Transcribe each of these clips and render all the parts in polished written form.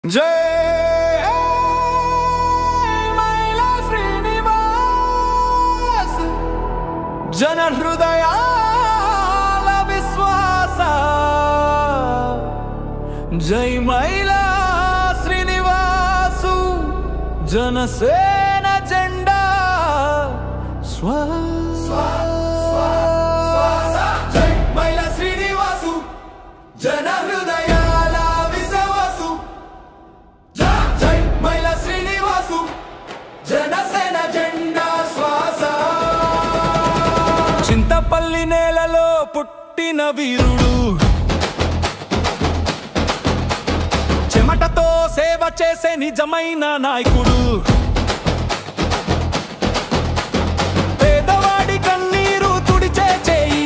जय मैला श्रीनिवास जन हृदयाल विश्वास जय मैला श्रीनिवासु जनसेना झंडा जय मैला श्रीनिवासु जन हृदयाल विश्वासु जय मैला श्रीनिवासु जनसेన జెండా శ్వాస చింతపల్లి నేలలో పుట్టిన వీరుడు చెమటతో సేవ చేసే నిజమైన నాయకుడు పేదవాడి కన్నీరు తుడిచే చేయి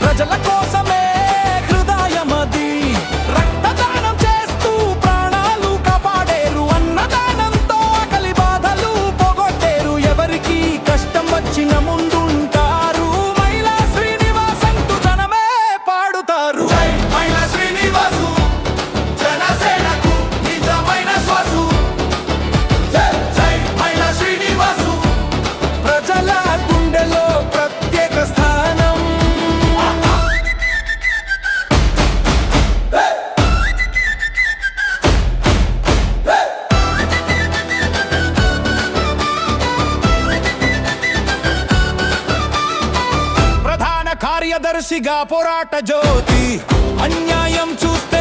ప్రజల కోసమే హృదయమది రక్తదానం చేస్తూ ప్రాణాలు కాపాడేరు అన్నదానంతో ఆకలి బాధలు పోగొట్టేరు ఎవరికి కష్టం వచ్చిన ముందుంటారు మైలా శ్రీనివాస్ అంటూ జనమే పాడుతారు జై మైలా శ్రీనివాసు జనసేనకు నిజమైన శ్వాసు జై మైలా శ్రీనివాసు ప్రజల గుండెలో ప్రత్యేక స్థానం ప్రధాన కార్యదర్శిగా పోరాట జ్యోతి అన్యాయం చూస్తే